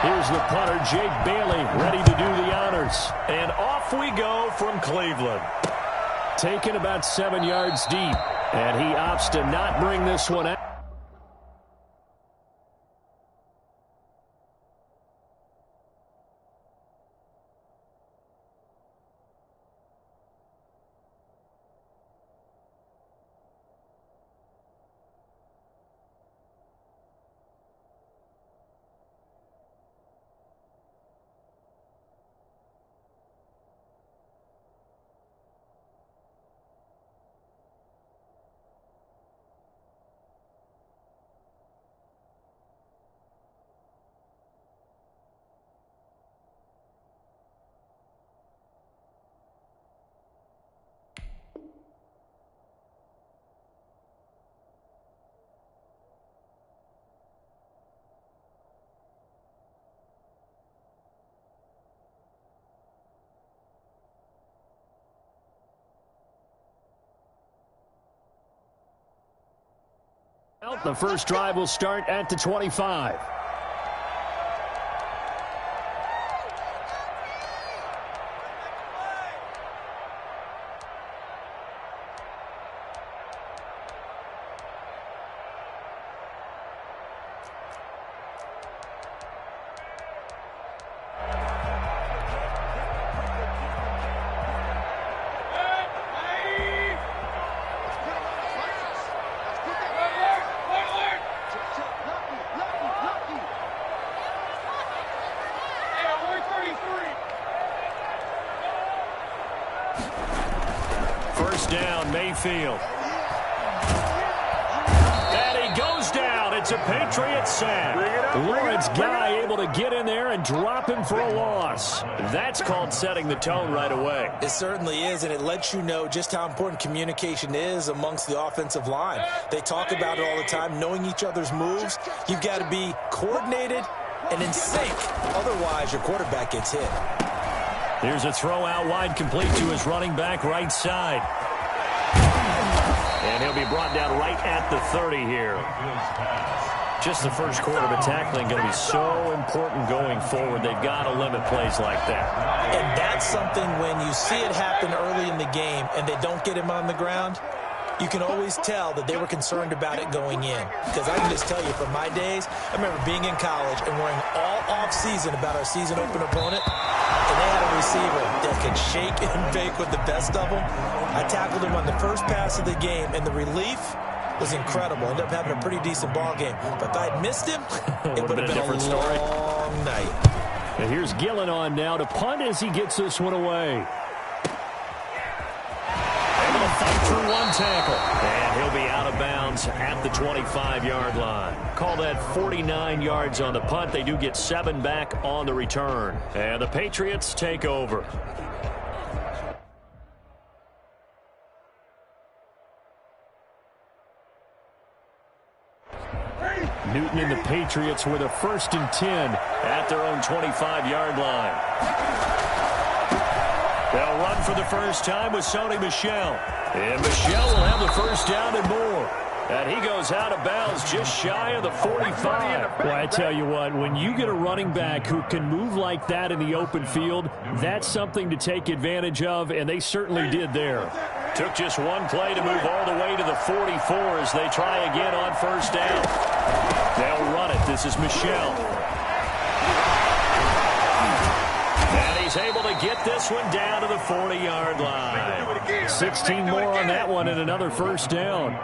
Here's the punter, Jake Bailey, ready to do the honors. And off we go from Cleveland. Taken about 7 yards deep. And he opts to not bring this one out. The first drive will start at the 25. First down, Mayfield. And he goes down. It's a Patriot sack. Lawrence Guy able to get in there and drop him for a loss. That's called setting the tone right away. It certainly is, and it lets you know just how important communication is amongst the offensive line. They talk about it all the time, knowing each other's moves. You've got to be coordinated and in sync. Otherwise, your quarterback gets hit. Here's a throw out wide, complete to his running back right side. And he'll be brought down right at the 30 here. Just the first quarter of tackling going to be so important going forward. They've got to limit plays like that. And that's something when you see it happen early in the game and they don't get him on the ground, you can always tell that they were concerned about it going in. Because I can just tell you, from my days, I remember being in college and worrying all off-season about our season open opponent, and they had a receiver that could shake and bake with the best of them. I tackled him on the first pass of the game, and the relief was incredible. Ended up having a pretty decent ball game. But if I had missed him, it would have been a different story. Long night. And here's Gillen on now to punt as he gets this one away. Fight through one tackle, and he'll be out of bounds at the 25-yard line. Call that 49 yards on the punt. They do get 7 back on the return, and the Patriots take over. Newton and the Patriots with a 1st and 10 at their own 25-yard line. They'll run for the first time with Sony Michel. And Michel will have the first down and more. And he goes out of bounds just shy of the 45. Well, I tell you what, when you get a running back who can move like that in the open field, that's something to take advantage of, and they certainly did there. Took just one play to move all the way to the 44 as they try again on first down. They'll run it. This is Michel. He's able to get this one down to the 40-yard line. 16 more on that one and another first down.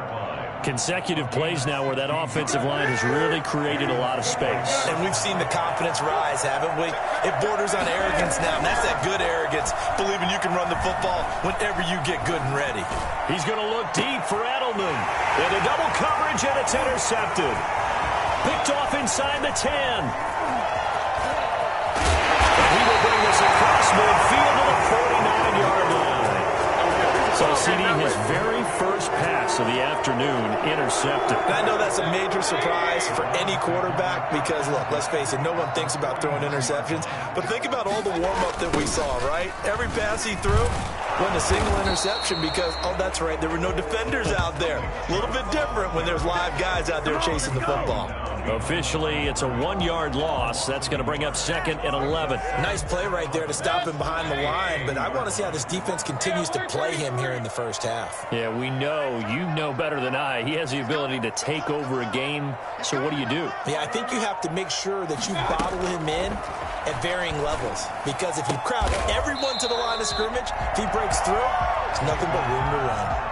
Consecutive plays now where that offensive line has really created a lot of space. And we've seen the confidence rise, haven't we? It borders on arrogance now, and that's that good arrogance, believing you can run the football whenever you get good and ready. He's going to look deep for Edelman. And a double coverage, and it's intercepted. Picked off inside the 10. Across midfield to the 49-yard line. So CD, his very first pass of the afternoon, intercepted. And I know that's a major surprise for any quarterback because, look, let's face it, no one thinks about throwing interceptions. But think about all the warm-up that we saw, right? Every pass he threw, Wasn't a single interception because, oh, that's right, there were no defenders out there. A little bit different when there's live guys out there chasing the football. Officially, it's a 1-yard loss. That's going to bring up 2nd and 11. Nice play right there to stop him behind the line, but I want to see how this defense continues to play him here in the first half. Yeah, we know, you know better than I, he has the ability to take over a game. So what do you do? Yeah, I think you have to make sure that you bottle him in at varying levels, because if you crowd everyone to the line of scrimmage, if he breaks through, there's nothing but room to run.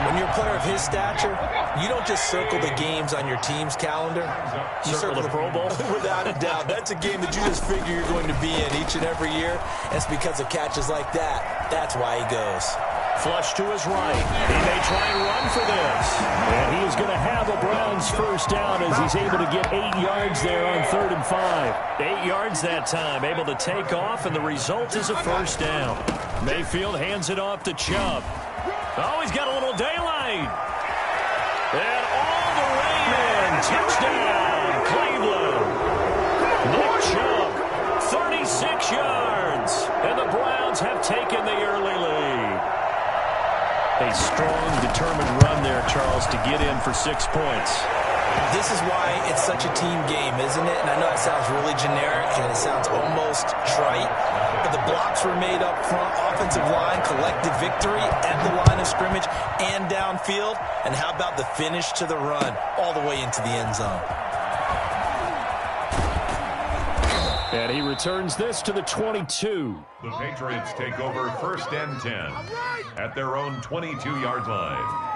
When you're a player of his stature, you don't just circle the games on your team's calendar. You circle the Pro Bowl. Without a doubt. That's a game that you just figure you're going to be in each and every year. And it's because of catches like that. That's why he goes. Flush to his right. He may try and run for this. And he is going to have a Browns first down as he's able to get 8 yards there on 3rd and 5. 8 yards that time, able to take off, and the result is a first down. Mayfield hands it off to Chubb. Oh, he's got a little daylight. And all the way in. Touchdown, Cleveland. Nick Chubb, 36 yards. And the Browns have taken the early lead. A strong, determined run there, Charles, to get in for 6 points. This is why it's such a team game, isn't it? And I know it sounds really generic and it sounds almost trite, but the blocks were made up front, offensive line, collective victory at the line of scrimmage and downfield. And how about the finish to the run all the way into the end zone? And he returns this to the 22. The Patriots take over 1st and 10 at their own 22-yard line.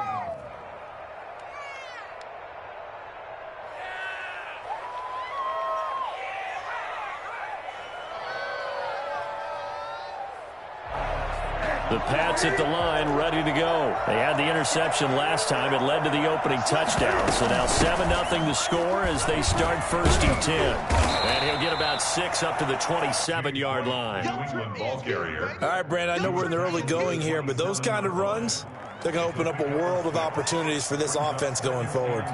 The Pats at the line, ready to go. They had the interception last time. It led to the opening touchdown. So now 7-0 the score as they start 1st and 10. And he'll get about 6 up to the 27-yard line. Ball carrier. All right, Brandon, I know we're in the early going here, but those kind of runs, they're going to open up a world of opportunities for this offense going forward.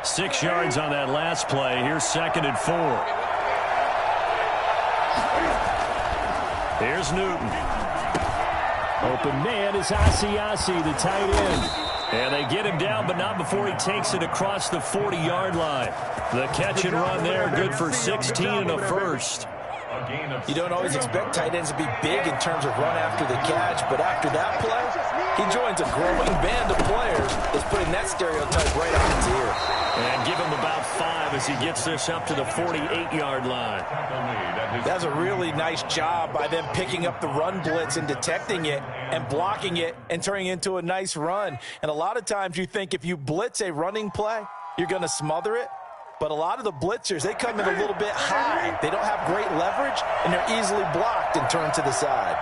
6 yards on that last play. Here's 2nd and 4. Here's Newton. Open man is Asiasi, the tight end. And they get him down, but not before he takes it across the 40-yard line. The catch and run there, good for 16 and a first. You don't always expect tight ends to be big in terms of run after the catch, but after that play, he joins a growing band of players that's putting that stereotype right on its ear. And give him about 5 as he gets this up to the 48-yard line. That's a really nice job by them picking up the run blitz and detecting it and blocking it and turning it into a nice run. And a lot of times you think if you blitz a running play, you're going to smother it. But a lot of the blitzers, they come in a little bit high. They don't have great leverage, and they're easily blocked and turned to the side.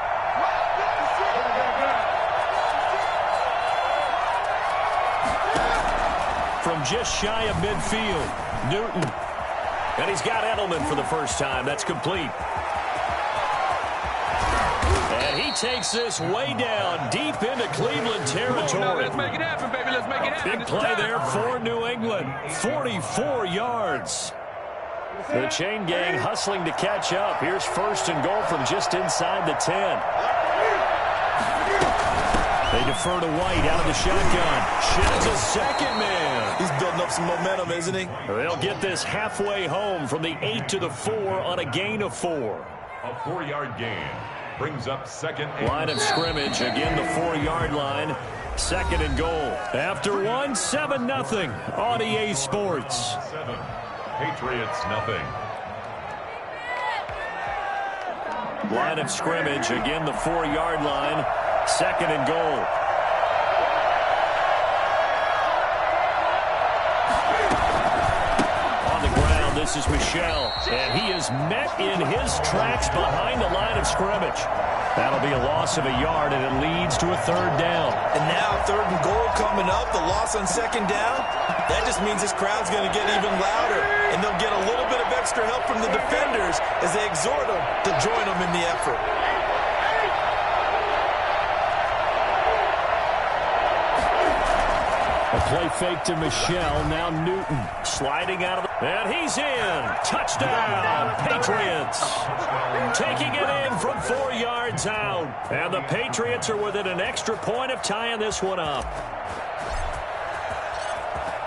From just shy of midfield, Newton. And he's got Edelman for the first time. That's complete. And he takes this way down, deep into Cleveland territory. Let's make it happen, baby. Let's make it happen. Big play there for New England. 44 yards. The chain gang hustling to catch up. Here's 1st and goal from just inside the 10. They defer to White out of the shotgun. Sheds a second man. He's building up some momentum, isn't he? They'll get this halfway home from the 8 to the 4 on a gain of 4. A 4-yard gain brings up 2nd. Line of scrimmage, again the 4-yard line. 2nd and goal. After 1, 7-0 on EA Sports. 7. Patriots nothing. Line of scrimmage, again the 4-yard line. 2nd and goal. On the ground, this is Michel. And he is met in his tracks behind the line of scrimmage. That'll be a loss of a yard, and it leads to a 3rd down. And now 3rd and goal coming up, the loss on 2nd down. That just means this crowd's going to get even louder, and they'll get a little bit of extra help from the defenders as they exhort them to join them in the effort. A play fake to Michel, now Newton sliding out of the... And he's in. Touchdown, Patriots. Taking it in from 4 yards out. And the Patriots are within an extra point of tying this one up.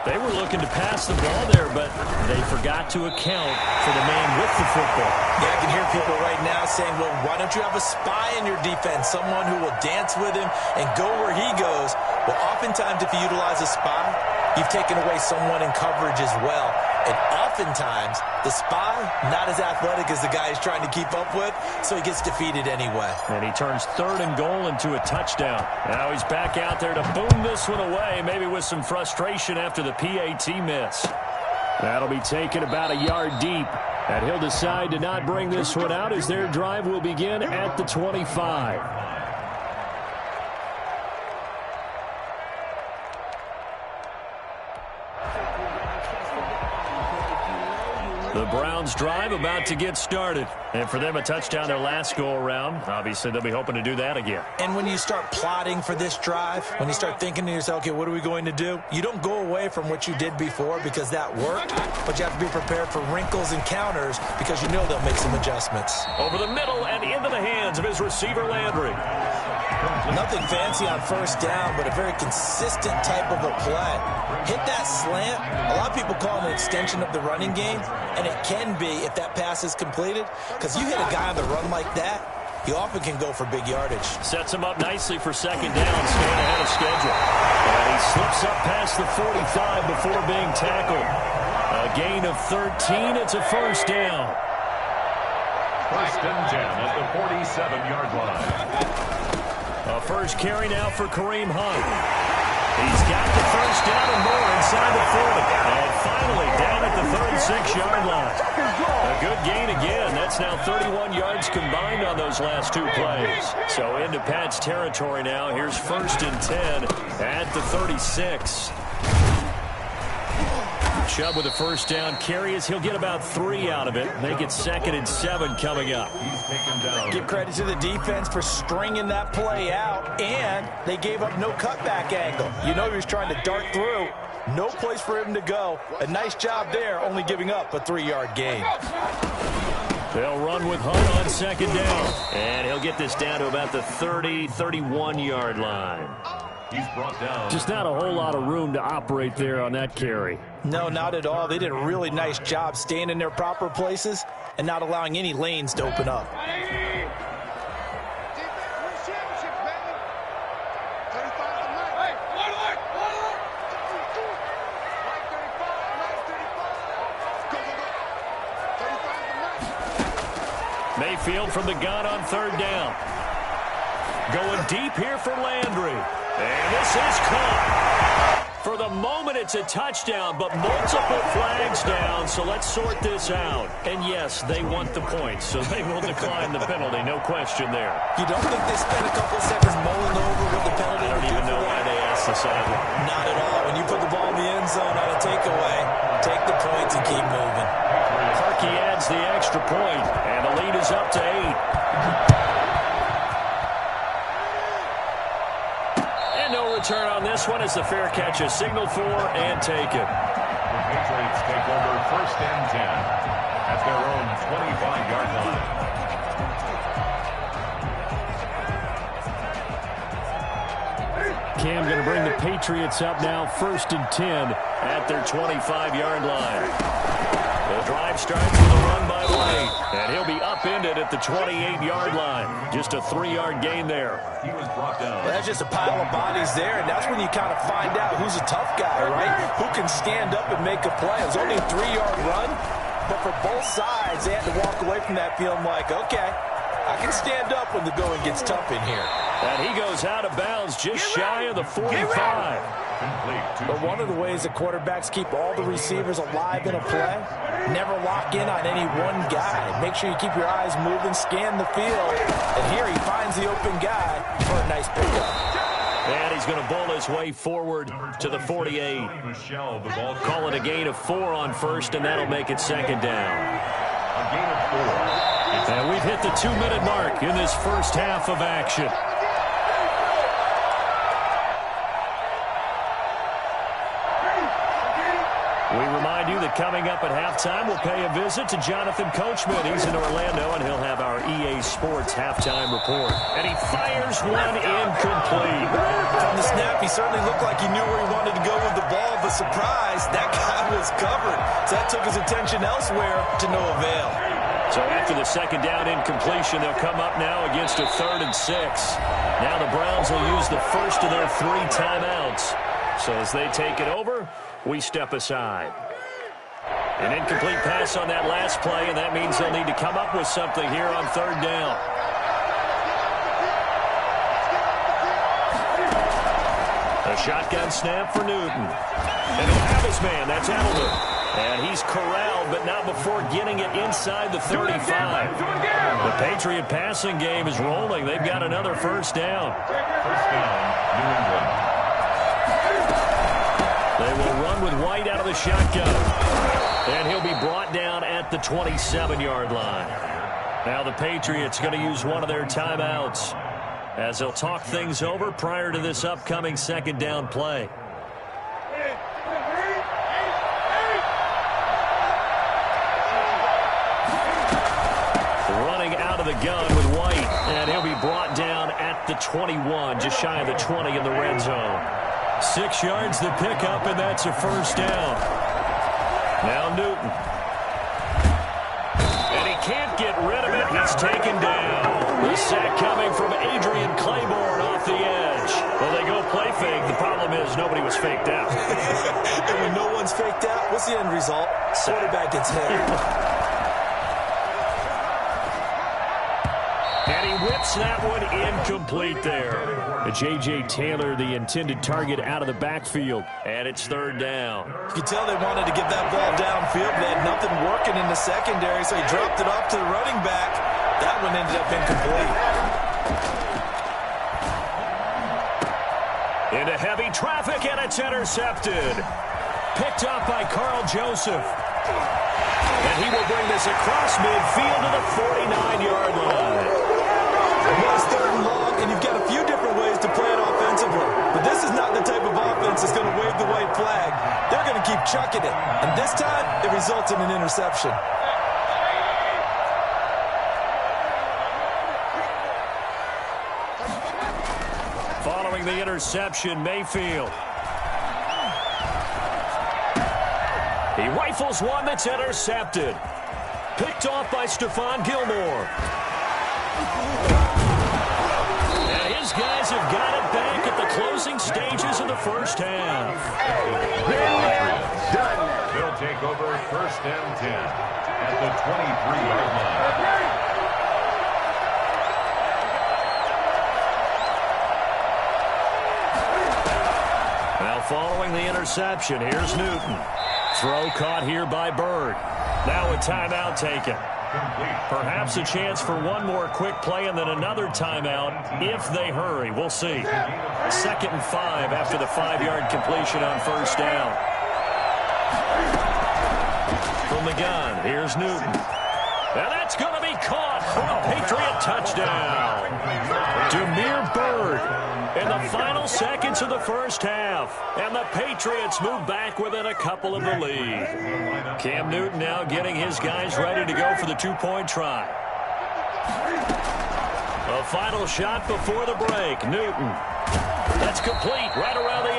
They were looking to pass the ball there, but they forgot to account for the man with the football. Yeah, I can hear people right now saying, well, why don't you have a spy in your defense, someone who will dance with him and go where he goes? Well, oftentimes if you utilize a spy, you've taken away someone in coverage as well. And oftentimes, the spy, not as athletic as the guy he's trying to keep up with, so he gets defeated anyway. And he turns 3rd and goal into a touchdown. Now he's back out there to boom this one away, maybe with some frustration after the PAT miss. That'll be taken about a yard deep. And he'll decide to not bring this one out as their drive will begin at the 25. The Browns drive about to get started. And for them, a touchdown their last go-around. Obviously, they'll be hoping to do that again. And when you start plotting for this drive, when you start thinking to yourself, okay, what are we going to do? You don't go away from what you did before because that worked, but you have to be prepared for wrinkles and counters because you know they'll make some adjustments. Over the middle and into the hands of his receiver, Landry. Nothing fancy on first down, but a very consistent type of a play. Hit that slant. A lot of people call it an extension of the running game, and it can be if that pass is completed, because you hit a guy on the run like that, you often can go for big yardage. Sets him up nicely for second down, staying ahead of schedule. And he slips up past the 45 before being tackled. A gain of 13. It's a first down. 1st and 10 at the 47-yard line. A first carry now for Kareem Hunt. He's got the first down and more inside the 40. And finally down at the 36-yard line. A good gain again. That's now 31 yards combined on those last 2 plays. So into Pat's territory now. Here's 1st and 10 at the 36. Chubb with a first down carry as he'll get about 3 out of it. Make it 2nd and 7 coming up. Give credit to the defense for stringing that play out, and they gave up no cutback angle. You know he was trying to dart through. No place for him to go. A nice job there, only giving up a 3-yard gain. They'll run with Hunt on second down. And he'll get this down to about the 30, 31-yard line. He's brought down. Just not a whole lot of room to operate there on that carry. No, not at all. They did a really nice job staying in their proper places and not allowing any lanes to open up. Mayfield from the gun on 3rd down. Going deep here for Landry. And this is caught. For the moment, it's a touchdown, but multiple flags down, so let's sort this out. And yes, they want the points, so they will decline the penalty, no question there. You don't think they spent a couple seconds mulling over what the penalty I don't even know why they asked the sideline. Not at all. When you put the ball in the end zone on a takeaway, take the points and keep moving. Harkey adds the extra point, and the lead is up to 8. Return on this one as the fair catch is signaled for and taken. The Patriots take over 1st and 10 at their own 25-yard line. Cam going to bring the Patriots up now 1st and 10 at their 25-yard line. The drive starts with a run by White, and he'll be upended at the 28-yard line. Just a 3-yard gain there. He was brought down. That's just a pile of bodies there, and that's when you kind of find out who's a tough guy, right? Who can stand up and make a play. It was only a 3-yard run, but for both sides, they had to walk away from that feeling like, okay, I can stand up when the going gets tough in here. And he goes out of bounds just shy of the 45. But one of the ways that quarterbacks keep all the receivers alive in a play, never lock in on any one guy. Make sure you keep your eyes moving, scan the field. And here he finds the open guy for a nice pickup. And he's going to bowl his way forward to the 48. Call it a gain of 4 on 1st, and that'll make it 2nd down. A gain of 4. And we've hit the 2-minute mark in this first half of action. We remind you that coming up at halftime, we'll pay a visit to Jonathan Coachman. He's in Orlando, and he'll have our EA Sports halftime report. And he fires one incomplete. From the snap, he certainly looked like he knew where he wanted to go with the ball, but surprise, that guy was covered. So that took his attention elsewhere to no avail. So after the second down incompletion, they'll come up now against a 3rd and 6. Now the Browns will use the first of their 3 timeouts. So as they take it over, we step aside. An incomplete pass on that last play, and that means they'll need to come up with something here on 3rd down. A shotgun snap for Newton. And he'll have his man. That's Edelman. And he's corralled, but not before getting it inside the 35. The Patriot passing game is rolling. They've got another first down. First down, New England. They will run with White out of the shotgun. And he'll be brought down at the 27-yard line. Now the Patriots going to use one of their timeouts as they'll talk things over prior to this upcoming second down play. Running out of the gun with White, and he'll be brought down at the 21, just shy of the 20 in the red zone. 6 yards the pickup, and that's a first down. Now Newton. And he can't get rid of it. He's taken down. The sack coming from Adrian Claiborne off the edge. Well, they go play fake. The problem is nobody was faked out. And when no one's faked out, what's the end result? Quarterback gets hit. And he whips that one incomplete there. J.J. Taylor, the intended target, out of the backfield. And it's 3rd down. You could tell they wanted to get that ball downfield. They had nothing working in the secondary, so he dropped it off to the running back. That one ended up incomplete. Into heavy traffic, and it's intercepted. Picked up by Carl Joseph. And he will bring this across midfield to the 49-yard line. Well, it's 3rd and long, and you've got a few different ways to play it offensively. But this is not the type of offense that's going to wave the white flag. They're going to keep chucking it. And this time, it results in an interception. Following the interception, Mayfield. He rifles one that's intercepted. Picked off by Stephon Gilmore. And his guys have got it back at the closing stages of the first half. They'll take over 1st and 10 at the 23-yard line. Now following the interception, here's Newton. Throw caught here by Bird. Now a timeout taken. Perhaps a chance for one more quick play and then another timeout if they hurry. We'll see. 2nd and 5 after the 5-yard completion on first down. From the gun, here's Newton. And that's going to be caught for a Patriot touchdown. Demir Bird in the final seconds of the first half. And the Patriots move back within a couple of the lead. Cam Newton now getting his guys ready to go for the 2-point try. A final shot before the break. Newton. That's complete right around the 8.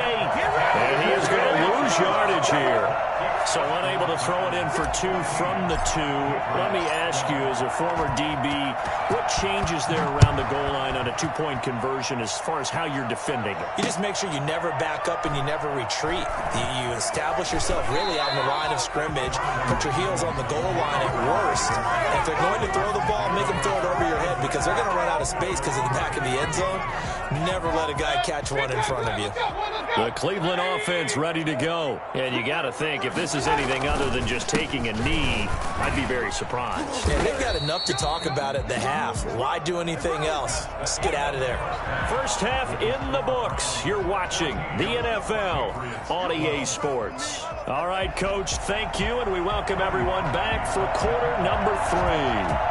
And he is going to lose yardage here. So unable to throw it in for 2 from the 2. Let me ask you, as a former DB, what changes there around the goal line on a 2-point conversion as far as how you're defending it? You just make sure you never back up and you never retreat. You establish yourself really on the line of scrimmage, put your heels on the goal line at worst. And if they're going to throw the ball, make them throw it over your head because they're going to run out of space because of the back of the end zone. Never let a guy catch one in front of you. The Cleveland offense ready to go. And you got to think, if this is anything other than just taking a knee, I'd be very surprised. Yeah, they've got enough to talk about at the half. Why do anything else? Let's get out of there. First half in the books. You're watching the NFL on EA Sports. All right, Coach, thank you, and we welcome everyone back for quarter number 3.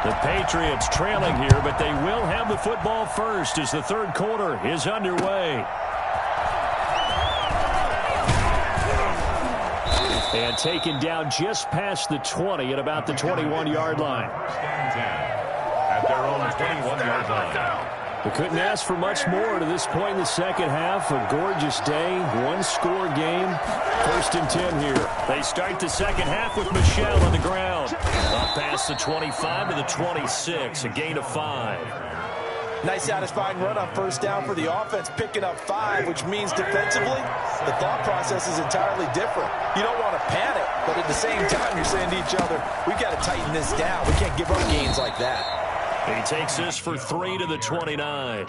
The Patriots trailing here, but they will have the football first as the third quarter is underway. And taken down just past the 20 at about the 21-yard line. At their own 21-yard line. We couldn't ask for much more to this point in the second half. A gorgeous day, one-score game. 1st and 10 here. They start the second half with Michel on the ground. Up past the 25 to the 26, a gain of 5. Nice satisfying run on 1st down for the offense, picking up 5, which means defensively, the thought process is entirely different. You don't want to panic, but at the same time, you're saying to each other, we've got to tighten this down. We can't give up gains like that. He takes this for 3 to the 29.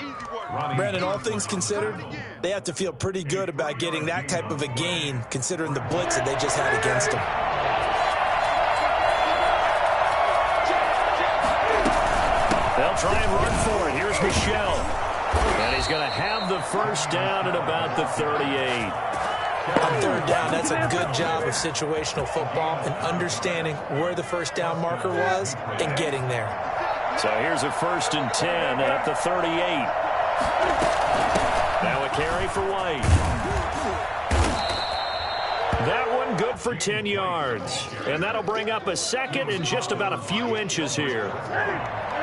Brandon, all things considered, they have to feel pretty good about getting that type of a gain, considering the blitz that they just had against them. They'll try and run for it. Here's Michel. And he's going to have the 1st down at about the 38. On 3rd down, that's a good job of situational football and understanding where the 1st down marker was and getting there. So here's a 1st and 10 at the 38. Now a carry for White. That one good for 10 yards. And that'll bring up a 2nd and just about a few inches here.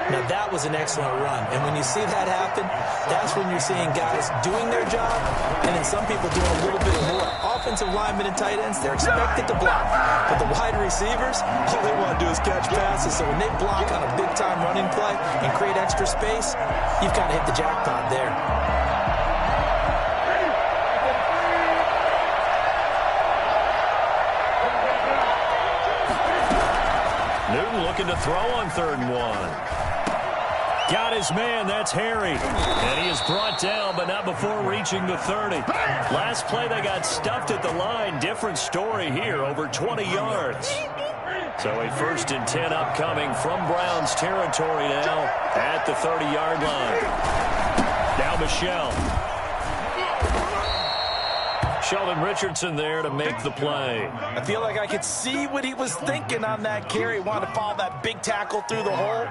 Now, that was an excellent run. And when you see that happen, that's when you're seeing guys doing their job and then some people doing a little bit more. Offensive linemen and tight ends, they're expected to block. But the wide receivers, all they want to do is catch passes. So when they block on a big-time running play and create extra space, you've got to hit the jackpot there. Newton looking to throw on 3rd and 1. Got his man, that's Harry. And he is brought down, but not before reaching the 30. Last play, they got stuffed at the line. Different story here, over 20 yards. So a 1st and 10 upcoming from Browns territory now at the 30-yard line. Now Michel. Sheldon Richardson there to make the play. I feel like I could see what he was thinking on that carry. Wanted to follow that big tackle through the hole.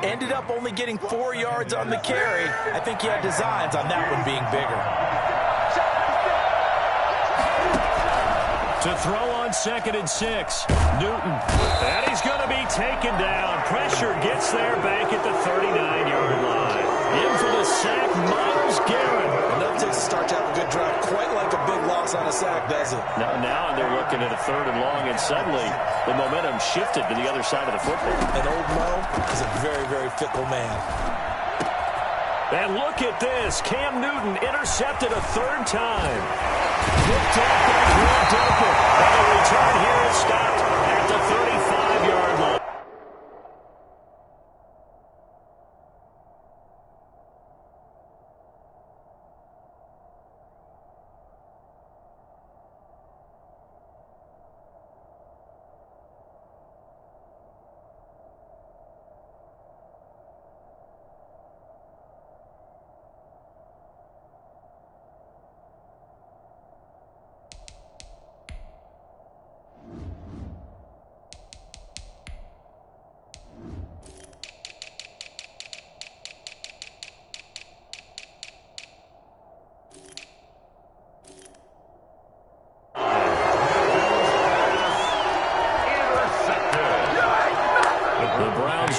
Ended up only getting 4 yards on the carry. I think he had designs on that one being bigger. To throw on 2nd and 6. Newton. And he's going to be taken down. Pressure gets there back at the 39-yard line. In for the sack, Myles Garrett. Enough to start to have a good drive. Quite like a big loss on a sack, does it? Now they're looking at a 3rd and long, and suddenly the momentum shifted to the other side of the football. And old Mo is a very, very fickle man. And look at this. Cam Newton intercepted a 3rd time. Picked off by Grant Delpit. And the return here is stopped at the 35-yard line.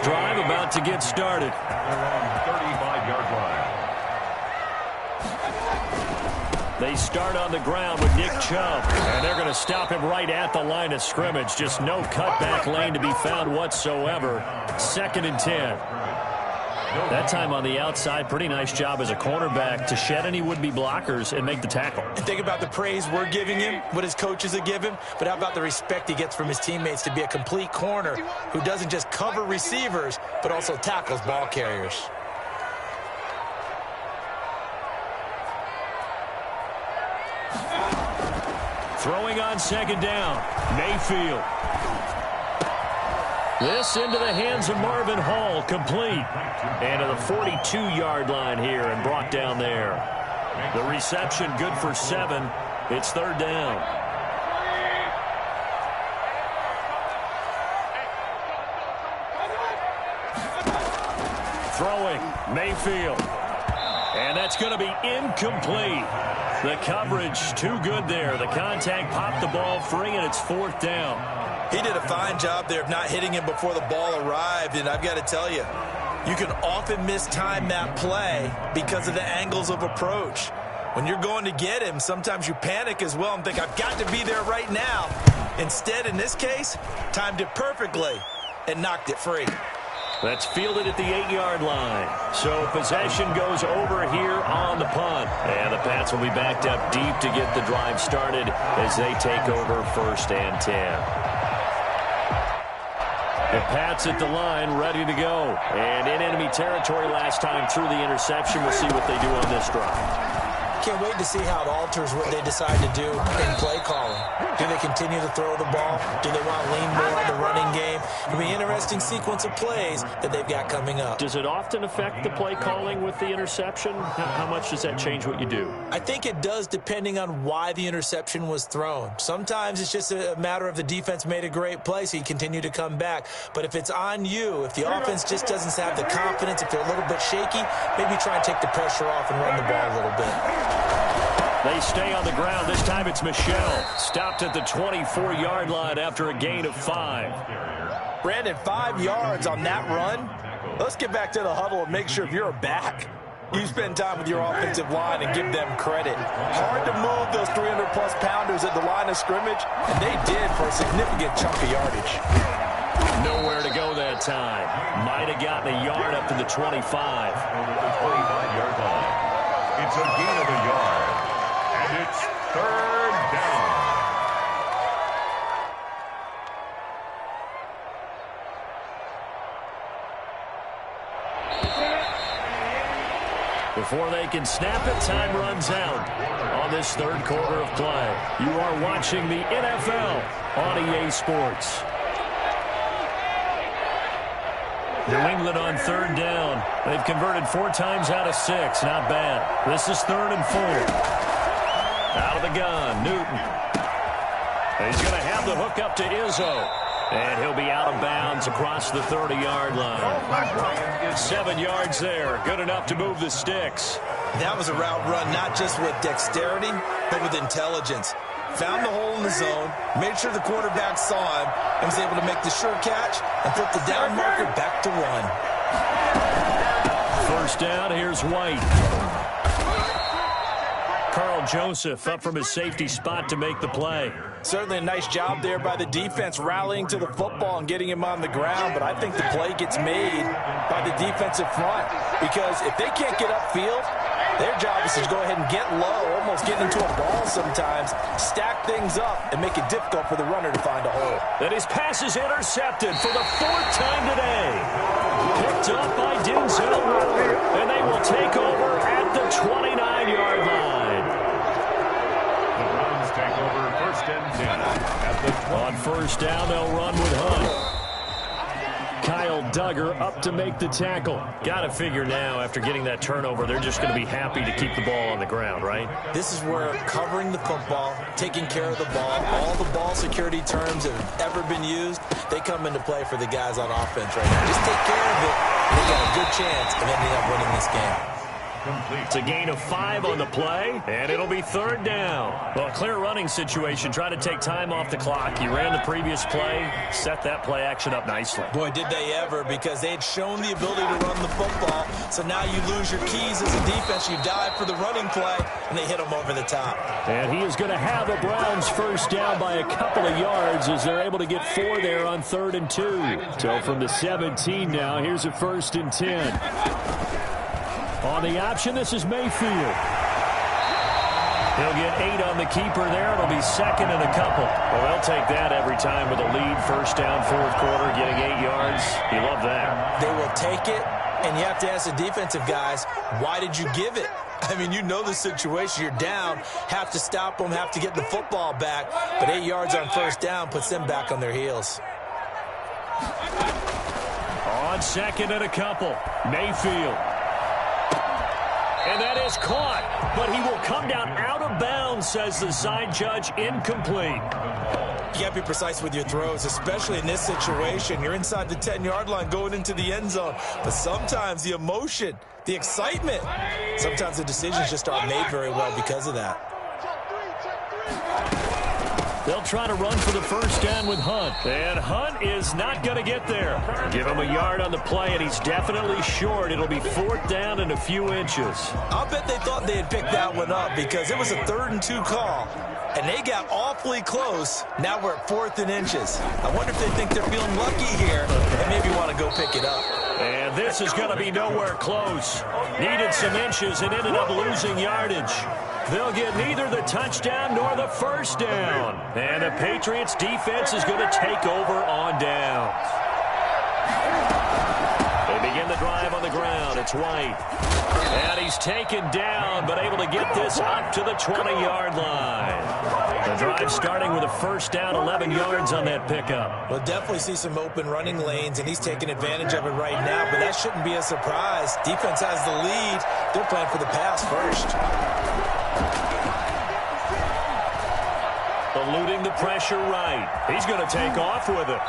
Drive about to get started. 35-yard line. They start on the ground with Nick Chubb, and they're going to stop him right at the line of scrimmage. Just no cutback lane to be found whatsoever. 2nd and 10. That time on the outside, pretty nice job as a cornerback to shed any would-be blockers and make the tackle. And think about the praise we're giving him, what his coaches have given him, but how about the respect he gets from his teammates to be a complete corner who doesn't just cover receivers, but also tackles ball carriers. Throwing on 2nd down, Mayfield. This into the hands of Marvin Hall, complete. And to the 42-yard line here and brought down there. The reception good for 7. It's 3rd down. Throwing, Mayfield. And that's going to be incomplete. The coverage too good there. The contact popped the ball free, and it's 4th down. He did a fine job there of not hitting him before the ball arrived, and I've got to tell you, you can often mistime that play because of the angles of approach. When you're going to get him, sometimes you panic as well and think, I've got to be there right now. Instead, in this case, timed it perfectly and knocked it free. That's fielded at the 8-yard line. So possession goes over here on the punt. And the Pats will be backed up deep to get the drive started as they take over 1st and 10. The Pats at the line, ready to go. And in enemy territory last time through the interception. We'll see what they do on this drive. Can't wait to see how it alters what they decide to do in play calling. Do they continue to throw the ball? Do they want to lean more on the running game? It'll be an interesting sequence of plays that they've got coming up. Does it often affect the play calling with the interception? How much does that change what you do? I think it does, depending on why the interception was thrown. Sometimes it's just a matter of the defense made a great play, so you continue to come back. But if it's on you, if the offense just doesn't have the confidence, if they're a little bit shaky, maybe try and take the pressure off and run the ball a little bit. They stay on the ground. This time it's Michel. Stopped at the 24-yard line after a gain of 5. Brandon, 5 yards on that run. Let's get back to the huddle and make sure if you're back, you spend time with your offensive line and give them credit. Hard to move those 300-plus pounders at the line of scrimmage, and they did for a significant chunk of yardage. Nowhere to go that time. Might have gotten a yard up to the 25. Over the 25-yard line. It's a gain of a yard. And it's 3rd down. Before they can snap it, time runs out on this 3rd quarter of play. You are watching the NFL on EA Sports. New England on 3rd down. They've converted 4 times out of 6. Not bad. This is 3rd and 4. Out of the gun, Newton. He's going to have the hook up to Izzo. And he'll be out of bounds across the 30-yard line. 7 yards there. Good enough to move the sticks. That was a route run not just with dexterity, but with intelligence. Found the hole in the zone, made sure the quarterback saw him, and was able to make the sure catch and flip the down marker back to 1. 1st down, here's White. Carl Joseph up from his safety spot to make the play. Certainly a nice job there by the defense rallying to the football and getting him on the ground, but I think the play gets made by the defensive front because if they can't get upfield, their job is to go ahead and get low, almost get into a ball sometimes, stack things up, and make it difficult for the runner to find a hole. And his pass is intercepted for the 4th time today. Picked up by Denzel, and they will take over at the 29-yard line. The Browns take over 1st and 10 at the 20. On 1st down, they'll run with Hunt. Kyle Duggar up to make the tackle. Got to figure now, after getting that turnover, they're just going to be happy to keep the ball on the ground, right? This is where covering the football, taking care of the ball, all the ball security terms that have ever been used, they come into play for the guys on offense right now. Just take care of it, and they got a good chance of ending up winning this game. It's a gain of 5 on the play, and it'll be 3rd down. Well, clear running situation. Try to take time off the clock. You ran the previous play, set that play action up nicely. Boy, did they ever, because they had shown the ability to run the football. So now you lose your keys as a defense. You dive for the running play, and they hit them over the top. And he is going to have a Browns 1st down by a couple of yards as they're able to get 4 there on 3rd and 2. So from the 17 now, here's a 1st and 10. On the option, this is Mayfield. He'll get 8 on the keeper there. It'll be 2nd and a couple. Well, they'll take that every time with a lead. 1st down, 4th quarter, getting 8 yards. You love that. They will take it, and you have to ask the defensive guys, why did you give it? I mean, you know the situation. You're down, have to stop them, have to get the football back. But 8 yards on 1st down puts them back on their heels. On 2nd and a couple, Mayfield. And that is caught, but he will come down out of bounds, says the side judge, incomplete. You got to be precise with your throws, especially in this situation. You're inside the 10-yard line going into the end zone. But sometimes the emotion, the excitement, sometimes the decisions just aren't made very well because of that. They'll try to run for the first down with Hunt. And Hunt is not going to get there. Give him a yard on the play, and he's definitely short. It'll be 4th down and a few inches. I'll bet they thought they had picked that one up because it was a 3rd and 2 call. And they got awfully close. Now we're at 4th and inches. I wonder if they think they're feeling lucky here and maybe want to go pick it up. And this is going to be nowhere close. Needed some inches and ended up losing yardage. They'll get neither the touchdown nor the first down. And the Patriots defense is going to take over on downs. They begin the drive on the ground. It's White. And he's taken down, but able to get this up to the 20-yard line. The drive starting with a first down, 11 yards on that pickup. We'll definitely see some open running lanes, and he's taking advantage of it right now, but that shouldn't be a surprise. Defense has the lead. They're playing for the pass first. Eluding the pressure right. He's going to take off with it.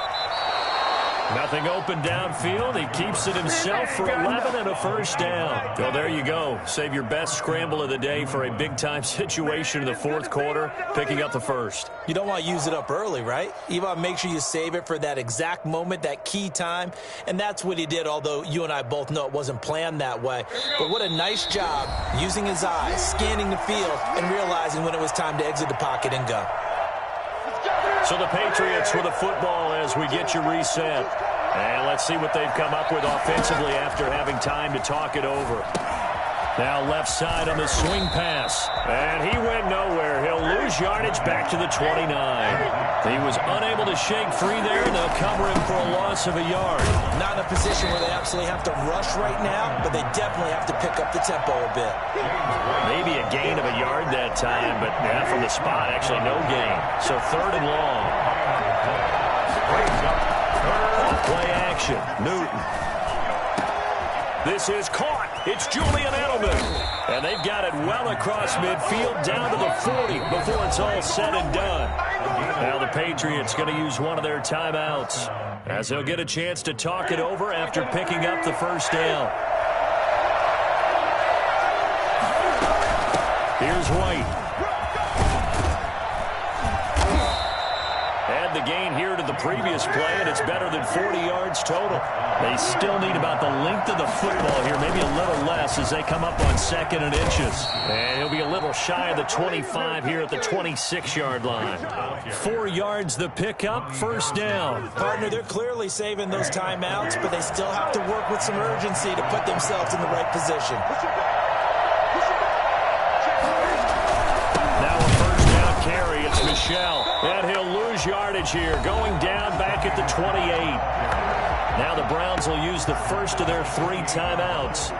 Nothing open downfield. He keeps it himself for 11 and a first down. Well, there you go. Save your best scramble of the day for a big-time situation in the 4th quarter, picking up the first. You don't want to use it up early, right? You want to make sure you save it for that exact moment, that key time, and that's what he did, although you and I both know it wasn't planned that way. But what a nice job using his eyes, scanning the field, and realizing when it was time to exit the pocket and go. So the Patriots with the football as we get you reset. And let's see what they've come up with offensively after having time to talk it over. Now left side on the swing pass. And he went nowhere. He'll lose yardage back to the 29. He was unable to shake free there, and they'll cover him for a loss of a yard. Not in a position where they absolutely have to rush right now, but they definitely have to pick up the tempo a bit. Maybe a gain of a yard that time, but from the spot, actually no gain. So 3rd and long. Play action. Newton. This is caught. It's Julian Edelman. And they've got it well across midfield down to the 40 before it's all said and done. Now the Patriots going to use one of their timeouts as they'll get a chance to talk it over after picking up the first down. Here's White. Add the gain here to the previous play, and it's better than 40 yards total. They still need about the length of the football here, maybe a little less as they come up on 2nd and inches. And he'll be a little shy of the 25 here at the 26-yard line. 4 yards the pickup, first down. Partner, they're clearly saving those timeouts, but they still have to work with some urgency to put themselves in the right position. Now a first down carry. It's Michel. And he'll lose yardage here, going down back at the 28. Now the Browns will use the first of their 3 timeouts.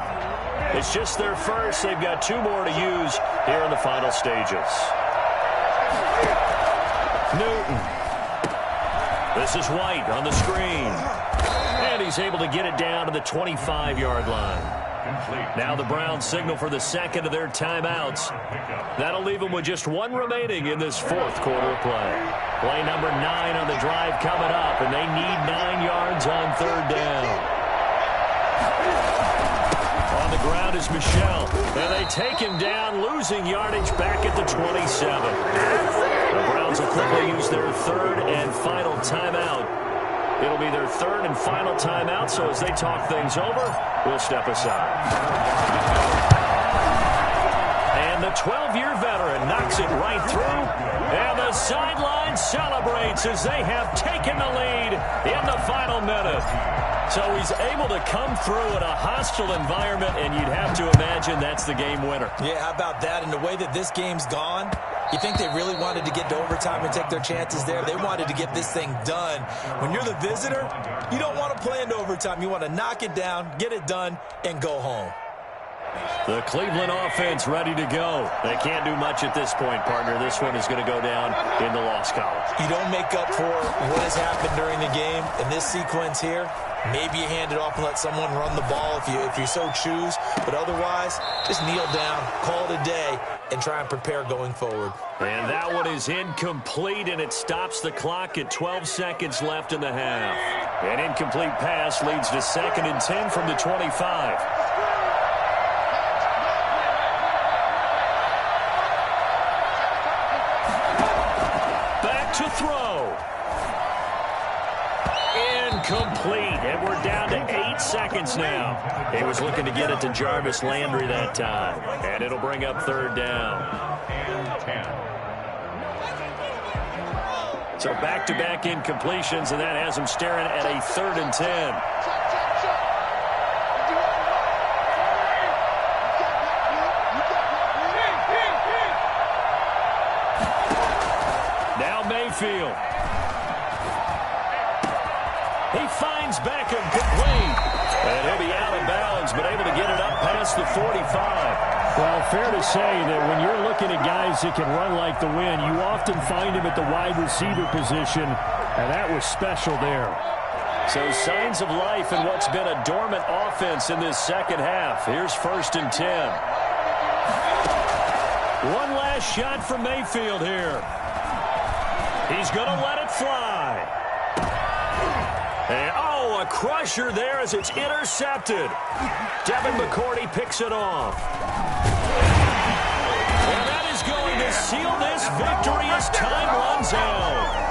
It's just their first. They've got 2 more to use here in the final stages. Newton. This is White on the screen. And he's able to get it down to the 25-yard line. Now the Browns signal for the 2nd of their timeouts. That'll leave them with just 1 remaining in this 4th quarter of play. Play number 9 on the drive coming up, and they need 9 yards on 3rd down. On the ground is Michel, and they take him down, losing yardage back at the 27. The Browns will quickly use their 3rd and final timeout. It'll be their 3rd and final timeout, so as they talk things over, we'll step aside. And the 12-year veteran knocks it right through, and the sideline celebrates as they have taken the lead in the final minute. So he's able to come through in a hostile environment, and you'd have to imagine that's the game winner. Yeah, how about that? And the way that this game's gone, you think they really wanted to get to overtime and take their chances there? They wanted to get this thing done. When you're the visitor, you don't want to play into overtime. You want to knock it down, get it done, and go home. The Cleveland offense ready to go. They can't do much at this point, partner. This one is going to go down in the loss column. You don't make up for what has happened during the game. In this sequence here, maybe you hand it off and let someone run the ball if you so choose. But otherwise, just kneel down, call it a day, and try and prepare going forward. And that one is incomplete, and it stops the clock at 12 seconds left in the half. An incomplete pass leads to 2nd and 10 from the 25. to throw. Incomplete, and we're down to 8 seconds now. He was looking to get it to Jarvis Landry that time, and it'll bring up 3rd down. And 10. So back-to-back incompletions, and that has him staring at a 3rd and 10. Now Mayfield. He finds Beckham complete. And he'll be out of bounds, but able to get it up past the 45. Well, fair to say that when you're looking at guys that can run like the wind, you often find him at the wide receiver position, and that was special there. So signs of life in what's been a dormant offense in this second half. Here's 1st and 10. One last shot from Mayfield here. He's going to let it fly. And, oh, a crusher there as it's intercepted. Devin McCourty picks it off. And that is going to seal this victory as time runs out.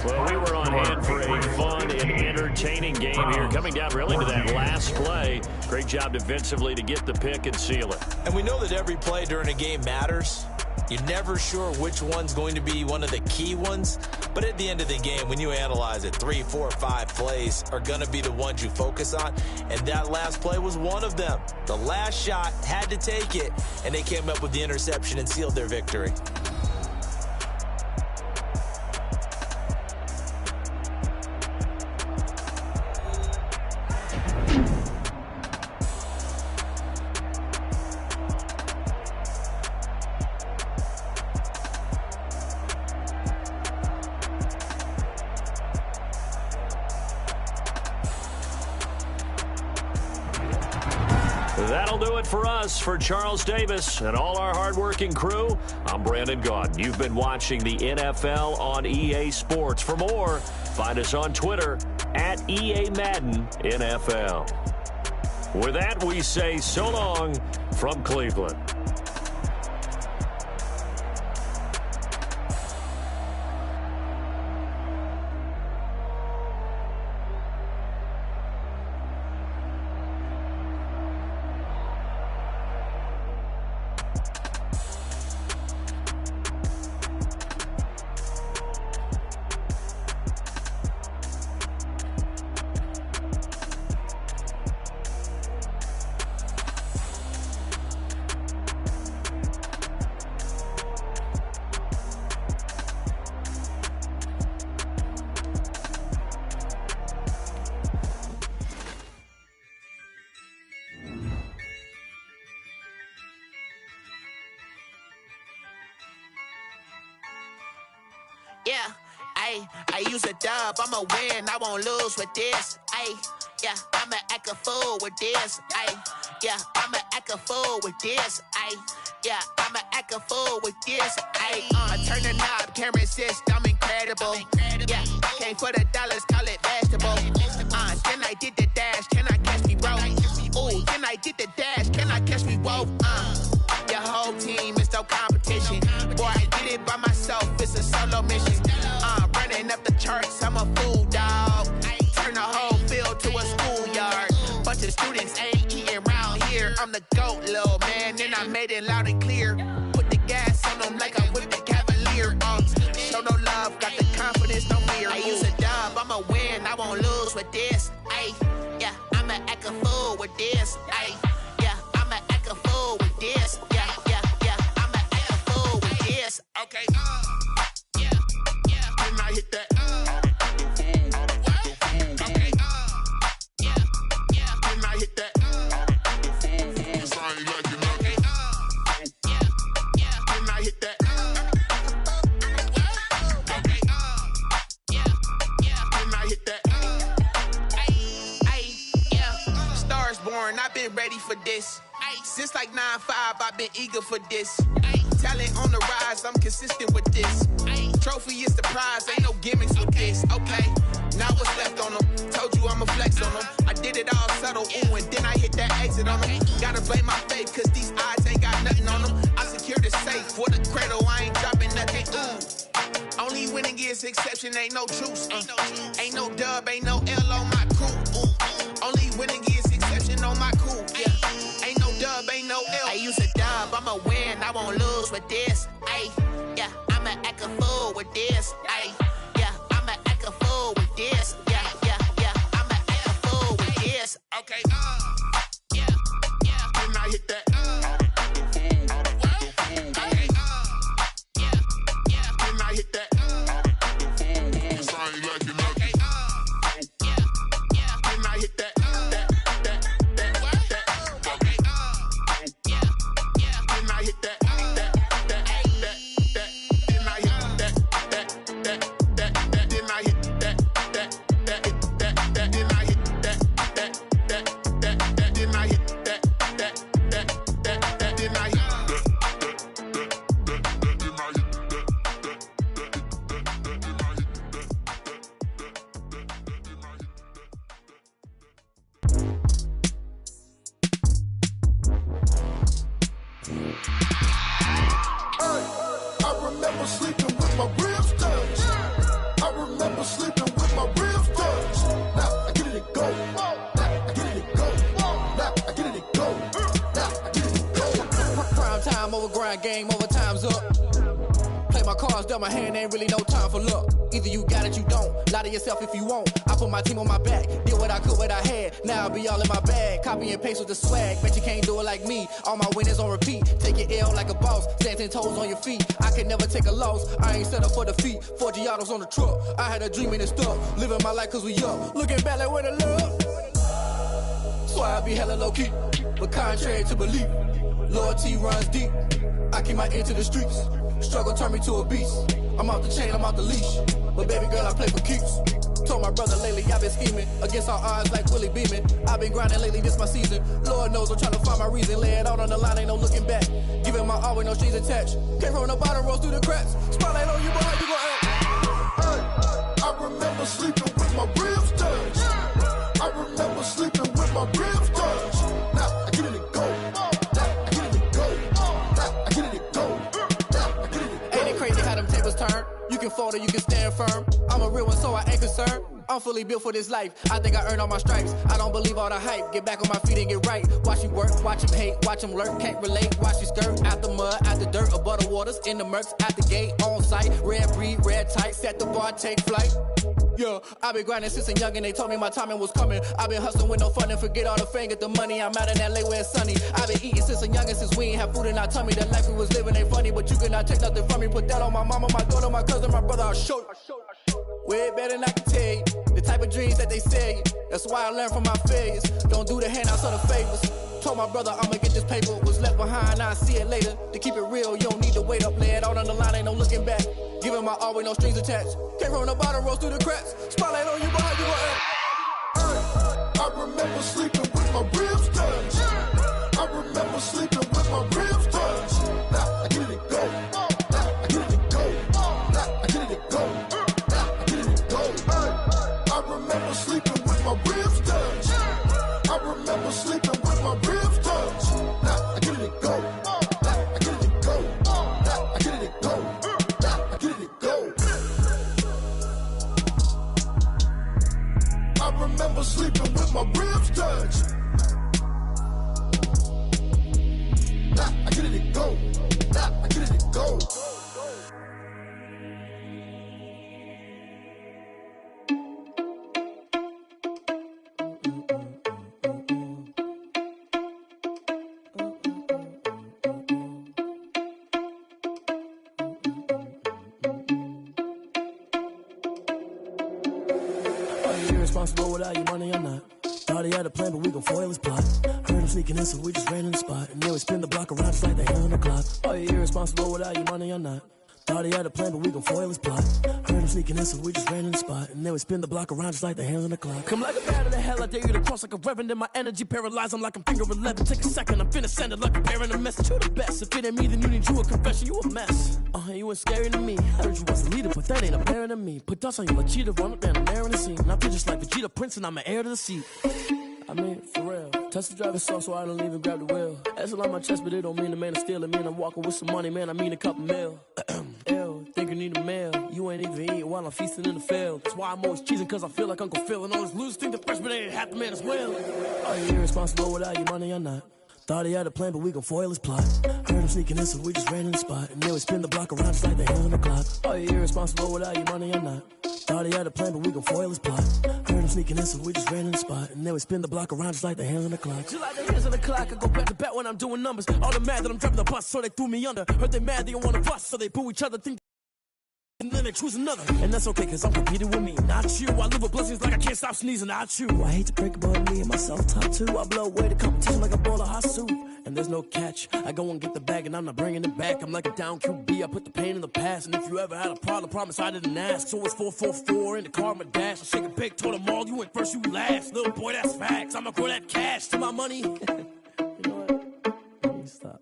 Well, we were on hand for a fun and entertaining game here. Coming down really to that last play. Great job defensively to get the pick and seal it. And we know that every play during a game matters. You're never sure which one's going to be one of the key ones. But at the end of the game, when you analyze it, 3, 4, 5 plays are going to be the ones you focus on. And that last play was one of them. The last shot had to take it, and they came up with the interception and sealed their victory. That'll do it for us. For Charles Davis and all our hardworking crew, I'm Brandon Gaudin. You've been watching the NFL on EA Sports. For more, find us on Twitter at EA Madden NFL. With that, we say so long from Cleveland. Yeah, I use a dub, I'ma win, I won't lose with this. Yeah, I'ma act a fool with this. Yeah, I'ma act a fool with this. Yeah, I'ma act a fool with this. Turn the knob, camera assist, I'm incredible. Yeah, came for the dollars, call it vegetable. Then I did the dash, can I catch me, bro? Ooh, then I did the dash, can I catch me, whoa? Your whole team is no competition. Boy, I did it by myself, it's a solo mission. Running up the charts, I'm a fool, dog. Turn the whole field to a schoolyard. Bunch of students ain't eating round here. I'm the GOAT, little man, and I made it loud and clear. Put the gas on them like I whipped the Cavalier. Show no love, got the confidence, no fear. I use a dub, I'ma win, I won't lose with this. Yeah, I'ma act a fool with this. Yeah, I'ma act a fool with this. Yeah, I'ma act a fool with this. Okay, yeah, when I hit that, okay, yeah, when I hit that, it's I ain't like it, okay, yeah, when I hit that, okay, yeah, when I hit that, yeah, Stars born, I've been ready for this. Since like 9-5, I've been eager for this. Talent on the rise, I'm consistent with this. Trophy is the prize, ain't no gimmicks with this. Okay, now what's left on them? Told you I'ma flex on them. I did it all subtle, ooh, and then I hit that exit on them. Got gotta blame my faith, cause these odds ain't got nothing on them. I secure the safe for the cradle, I ain't dropping nothing. Ooh. Only winning is exception, ain't no truce. Ain't no dub, ain't no L on my crew. Only winning is exception on my crew. Yeah. Ain't no dub, ain't no L. I use a dub, I'ma win, I won't lose with this. Ay, yeah, I'ma act a fool with this. Ay, yeah, I'ma act a fool with this. Yeah, I'ma act a fool with this. Okay, yeah, then I hit that. Game over, time's up. Play my cards, dealt my hand, ain't really no time for luck. Either you got it, you don't. Lie to yourself if you won't. I put my team on my back, did what I could, what I had. Now I'll be all in my bag. Copy and paste with the swag. Bet you can't do it like me. All my winners on repeat. Take your L like a boss. Stand 10 toes on your feet. I can never take a loss. I ain't set up for defeat. 4 Giottos on the truck. I had a dream and it's stuck. Living my life cause we up. Looking back like where the love. So I be hella low key. But contrary to belief, loyalty runs deep. I keep my ear to the streets. Struggle turned me to a beast. I'm off the chain, I'm off the leash. But baby girl, I play for keeps. Told my brother lately, I've been scheming. Against all odds like Willie Beeman. I've been grinding lately, this my season. Lord knows I'm trying to find my reason. Lay it out on the line, ain't no looking back. Giving my all with no strings attached. Can't roll no bottom, rolls through the cracks. Spotlight on you, but how you gon' act? Hey, I remember sleeping with my ribs touched. I remember sleeping with my ribs touched. Now I get it and go. Turn. You can fold or you can stand firm. I'm a real one, so I ain't concerned. I'm fully built for this life. I think I earned all my stripes. I don't believe all the hype. Get back on my feet and get right. Watch you work, watch him hate, watch him lurk. Can't relate, watch you skirt. Out the mud, out the dirt, above the waters, in the murks, out the gate, on site. Red breed, red tight, set the bar, take flight. Yeah, I've been grinding since a young and they told me my timing was coming. I've been hustling with no fun and forget all the fame, get the money. I'm out in LA where it's sunny. I've been eating since a young and since we ain't have food in our tummy. The life we was living ain't funny, but you cannot take nothing from me. Put that on my mama, my daughter, my cousin, my brother, I'll show you. Way better than I can tell you. The type of dreams that they sell you. That's why I learned from my failures. Don't do the handouts or the favors. Told my brother I'ma get this paper. Was left behind, I'll see it later. To keep it real, you don't need to wait up. Lay it out on the line, ain't no looking back. Giving my all with no strings attached. Can't roll no bottom, rolls through the cracks. Spotlight on you, but how you gon' act? I remember sleeping with my ribs touched. I remember sleeping with my ribs touched. Now I get it and go. Now I get it and go. Now I get it and go. Now I get it and go. I remember sleeping with my ribs touched. I remember sleeping with my ribs touched. Now I get it and go. Now I get it and go. Now I get it and go. Now I get it and go. I remember sleeping with my ribs touched. Now I get it and go. Now I get it and go. Responsible without your money or not. Thought he had a plan, but we gon' foil his plot. Heard him sneaking in, so we just ran in the spot. And then we spin the block around just like the hand on the clock. Are you irresponsible without your money or not? Thought he had a plan, but we gon' foil his plot. Heard him sneaking in, so we just ran in the spot. And then we spin the block around just like the hands on the clock. Come like a bat of the hell, I dare you to cross like a reverend. In my energy paralyzed, I'm like I'm finger 11. Take a second, I'm finna send it like a bearing a message. You the best, if it ain't me, then you need you a confession. You a mess, you ain't scary to me. I heard you was a leader, but that ain't apparent to me. Put dust on you like cheetah, run up down the air in the scene. I feel just like Vegeta Prince and I'm an heir to the seat. I mean, for real. Touch the driver's soft so I don't even grab the wheel. That's on my chest, but it don't mean the man is stealing. Man, I'm walking with some money, man, I mean a couple mil. Ew, think you need a meal. You ain't even eating while I'm feasting in the field. That's why I'm always cheesing, cause I feel like Uncle Phil. And all those losers think the freshman ain't half the man as well. Are you irresponsible without your money or not? Thought he had a plan, but we gon' foil his plot. Heard him sneaking in, so we just ran in the spot. And then we spin the block around just like the hands on the clock. Are you irresponsible without your money or not? Thought he had a plan, but we gon' foil his plot. Heard him sneaking in, so we just ran in the spot. And then we spin the block around just like the hands on the clock. Just like the hands on the clock, I go back to back when I'm doing numbers. All the mad that I'm driving the bus, so they threw me under. Heard they mad, they don't wanna bust, so they boo each other, think and then they choose another. And that's okay, cause I'm competing with me, not you. I live with blessings like I can't stop sneezing, not you. I hate to break about me and myself top two. I blow away the competition like a bowl of hot soup. And there's no catch. I go and get the bag and I'm not bringing it back. I'm like a down QB, I put the pain in the past. And if you ever had a problem, promise I didn't ask. So it's 444 in the car, my dash. I shake a big, told them all, you went first, you last. Little boy, that's facts. I'ma grow that cash to my money. You know what? Let me stop.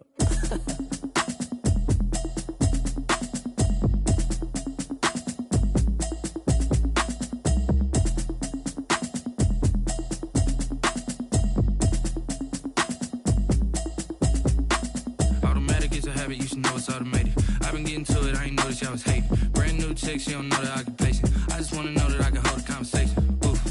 You should know it's automated. I've been getting to it, I ain't noticed y'all was hating. Brand new chick, she don't know the occupation. I just wanna know that I can hold a conversation. Oof,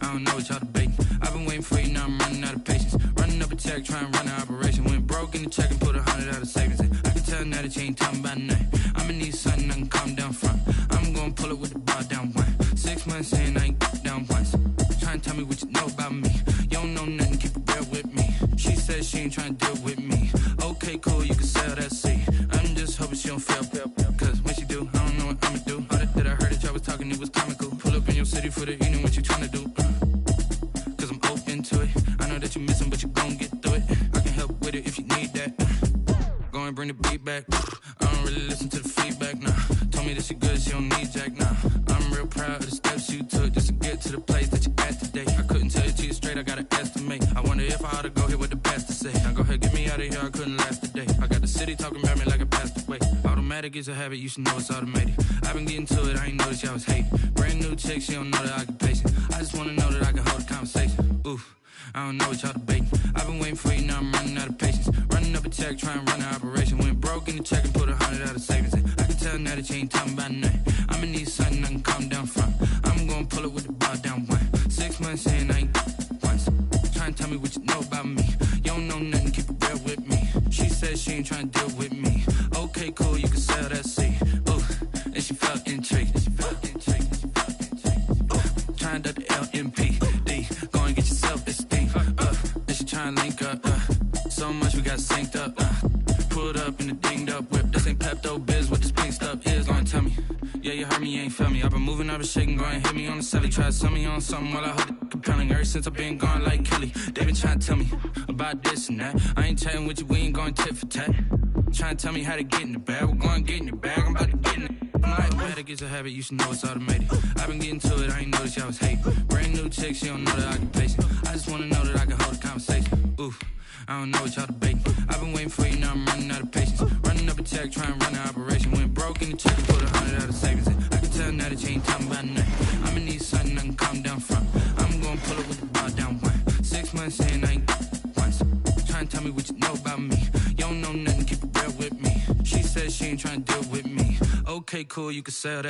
I don't know what y'all debating. I've been waiting for you, now I'm running out of patience. Running up a check, trying to run an operation. Went broke in the check and put 100 out of savings in. I can tell now that you ain't talking about nothing. I'ma need something I can calm down front. I'm gonna pull it with the bar down one. 6 months in, I ain't down once. Trying to tell me what you know about me. You don't know nothing, keep it real with me. She says she ain't trying to deal with me. Okay, cool, you can sell that seat. I'm just hoping she don't fail. Cause when she do, I don't know what I'ma do. All that I heard that y'all was talking, it was comical. Pull up in your city for the evening, what you tryna do? Cause I'm open to it. I know that you missing, but you gon' get through it. I can help with it if you need that. Go and bring the beat back. I don't really listen to the feedback, nah. Told me that she good, she don't need jack, nah. I'm real proud of the steps you took just to get to the place that you at today. I couldn't tell you to you straight, I gotta estimate. I wonder if I ought to go here with the best to say. Now go ahead, get me out of here, I couldn't last today. I got the city talking about me like I passed away. Automatic is a habit, you should know it's automated. I've been getting to it, I ain't noticed y'all was hating. Brand new chick, she don't know the occupation. I just wanna know that I can hold a conversation. Oof, I don't know what y'all debating. I've been waiting for you, now I'm running out of patience. Running up a check, trying to run an operation. Went broke in the check and put 100 out of savings in. I can tell now that you ain't talking about nothing. I'ma need something I can calm down front. I'm gonna pull it with the bar down one. 6 months in, I ain't once. Trying to tell me what you know about me. You don't know nothing, keep it real with me. She says she ain't trying to deal with me. Okay, cool, you can sell that seat. Ooh, and she felt intrigued. Trying to the LMPD. Go and get yourself esteem. And she trying to link up. So much we got synced up. Pulled up in a dinged up whip. This ain't Pepto Biz, what this pink stuff is. Long tell me. Yeah, you heard me, you ain't feel me. I've been moving, I've been shaking, go and hit me on the celly. Try to sell me on something while I hold it compelling. Ever since I've been gone like Kelly, they been trying to tell me about this and that. I ain't chatting with you, we ain't going tit for tat. Trying to tell me how to get in the bag. We're going to get in the bag, I'm about to get in it. Automatic is a habit, you should know it's automated. I've been getting to it, I ain't noticed y'all was hating. Brand new chick, she don't know the occupation. I just wanna know that I can hold a conversation. Oof, I don't know what y'all debating. I've been waiting for you, now I'm running out of patience. Running up a check, trying to run an operation. Went broke in the check and put 100 out of savings in. I can tell now that you ain't talking about nothing. I'ma need something I can calm down front. I'm gonna pull it with the bar down one. 6 months in, I ain't once. Trying to tell me what you know about me. You don't know nothing, keep it real with me. She says she ain't trying to deal with me. Okay, cool, you can sell that.